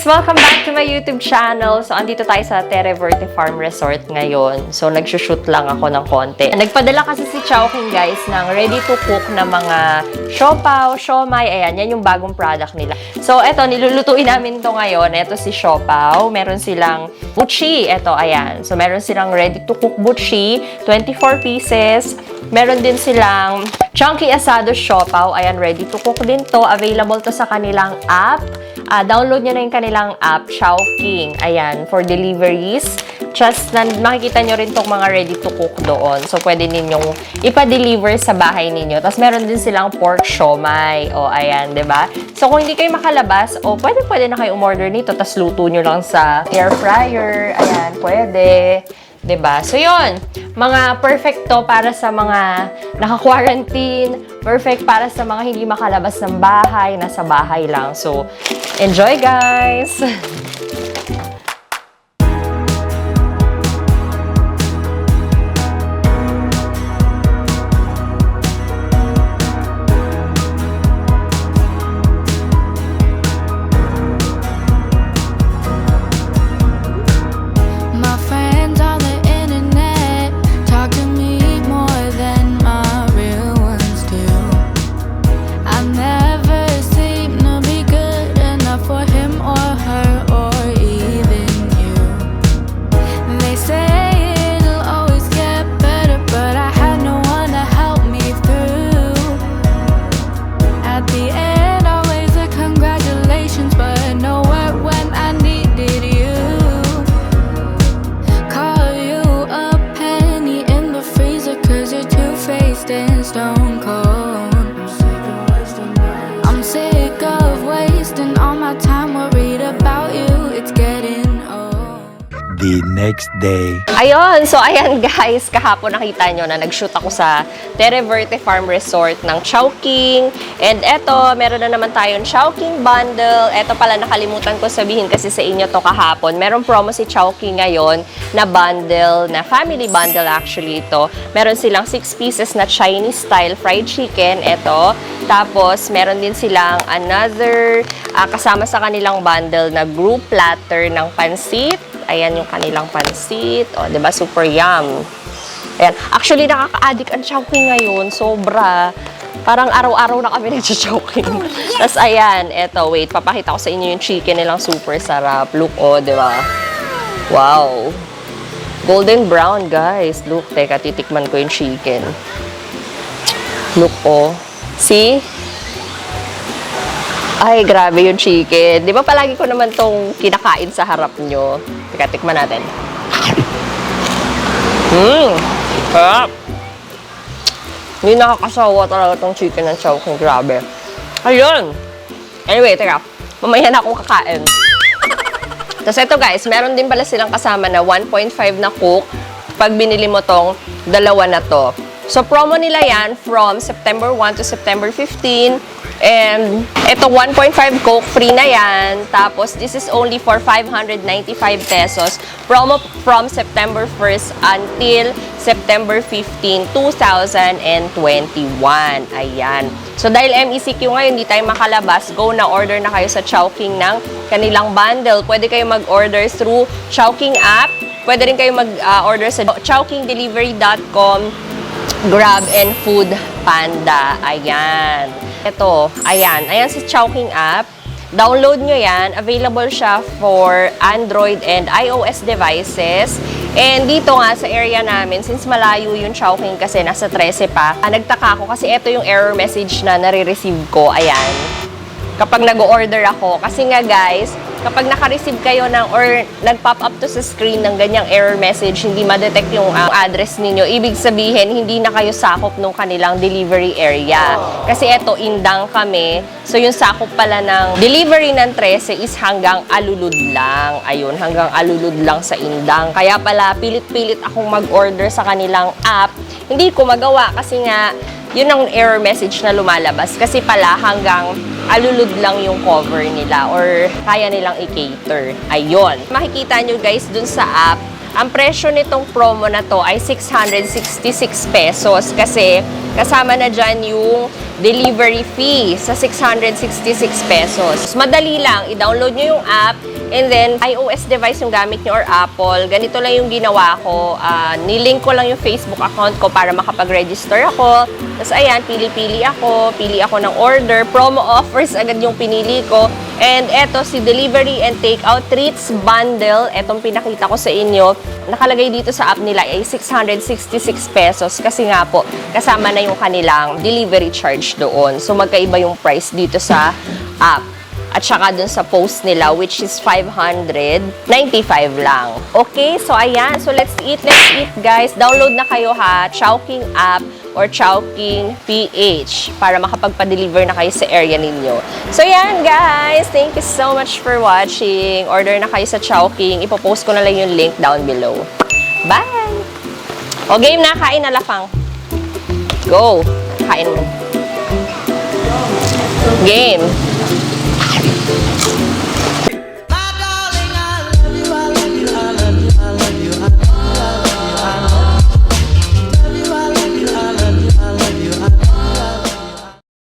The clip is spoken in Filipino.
guys! Welcome back to my YouTube channel. So, andito tayo sa Tereverte Farm Resort ngayon. So, nagsushoot lang ako ng konti. Nagpadala kasi si Chowking guys ng ready-to-cook na mga siopaw, siomai. Ayan, yan yung bagong product nila. So, eto, nilulutuin namin to ngayon. Eto si siopaw. Meron silang butchi. Eto, ayan. So, meron silang ready-to-cook butchi. 24 pieces. Meron din silang chunky asado siopaw. Ayan, ready-to-cook din to. Available to sa kanilang app. Download nyo na yung kanilang app, Chowking. Ayan, for deliveries. Just makikita nyo rin tong mga ready to cook doon. So, pwede ninyong ipa-deliver sa bahay ninyo. Tapos, meron din silang pork siomai. O, ayan, 'di ba? So, kung hindi kayo makalabas, pwede na kayo umorder nito. Tapos, luto nyo lang sa air fryer. Ayan, pwede. 'Di ba? So, yun. Mga perfect to para sa mga naka-quarantine. Perfect para sa mga hindi makalabas ng bahay. Nasa bahay lang. So, enjoy, guys! The next day. Ayun, so ayan guys, kahapon nakita nyo na nag-shoot ako sa Tereverte Farm Resort ng Chowking. And eto, meron na naman tayong Chowking bundle. Eto pala, nakalimutan ko sabihin kasi sa inyo to kahapon. Meron promo si Chowking ngayon na bundle, na family bundle actually ito. Meron silang 6 pieces na Chinese style fried chicken. Eto. Tapos, meron din silang another, kasama sa kanilang bundle na group platter ng pansit. Ayan yung kanilang pansit. O, diba? Super yum. Ayan. Actually, nakaka-addict ang Chowking ngayon. Sobra. Parang araw-araw na kami nag-Chowking. Tapos, ayan. Eto, wait. Papakita ko sa inyo yung chicken nilang super sarap. Look, o, diba? Wow. Golden brown, guys. Look, teka, titikman ko yung chicken. Look, o. See? Ay, grabe yung chicken. Di ba palagi ko naman tong kinakain sa harap nyo? Teka, tikman natin. Sarap. Hindi nakakasawa talaga tong chicken ng Chowking. Grabe. Ayun. Anyway, teka. Mamaya na akong kakain. Tapos ito guys, meron din pala silang kasama na 1.5 na Coke pag binili mo tong dalawa na to. So, promo nila yan from September 1 to September 15. And ito 1.5 Coke, free na yan. Tapos, this is only for 595 pesos. Promo from September 1st until September 15, 2021. Ayan. So, dahil MECQ ngayon, hindi tayo makalabas, go na, order na kayo sa Chowking ng kanilang bundle. Pwede kayo mag-order through Chowking app. Pwede rin kayo mag-order sa chowkingdelivery.com, Grab and Food Panda. Ayan. Ito, ayan. Ayan sa Chowking app. Download nyo yan. Available siya for Android and iOS devices. And dito nga sa area namin, since malayo yung Chowking kasi nasa 13 pa, nagtaka ako kasi ito yung error message na nare-receive ko. Ayan. Kapag nag-order ako. Kasi nga guys, kapag naka-receive kayo ng or nag-pop up to sa screen ng ganyang error message, hindi ma-detect yung address ninyo, ibig sabihin, hindi na kayo sakop ng kanilang delivery area. Kasi eto, Indang kami. So, yung sakop pala ng delivery ng 13 is hanggang Alulud lang. Ayun, hanggang Alulud lang sa Indang. Kaya pala, pilit-pilit akong mag-order sa kanilang app. Hindi ko magawa kasi nga, yun ang error message na lumalabas. Kasi pala, hanggang Alulud lang yung cover nila or kaya nilang i-cater. Ayun. Makikita nyo guys dun sa app, ang presyo nitong promo na to ay 666 pesos kasi kasama na dyan yung delivery fee sa 666 pesos. Madali lang, i-download nyo yung app, and then iOS device yung gamit nyo or Apple. Ganito lang yung ginawa ko. Nilink ko lang yung Facebook account ko para makapag-register ako. Tapos ayan, pili ako ng order. Promo offers agad yung pinili ko. And eto, si Delivery and Takeout Treats Bundle, etong pinakita ko sa inyo, nakalagay dito sa app nila ay 666 pesos kasi nga po, kasama na yung kanilang delivery charge doon. So magkaiba yung price dito sa app. At saka dun sa post nila, which is 595 lang. Okay, so ayan. So let's eat, guys. Download na kayo ha, Chowking app or Chowking PH para makapagpa-deliver na kayo sa area ninyo. So yan, guys. Thank you so much for watching. Order na kayo sa Chowking. Ipopost ko na lang yung link down below. Bye! O, game na. Kain na, Lafang. Go! Kain mo. Game.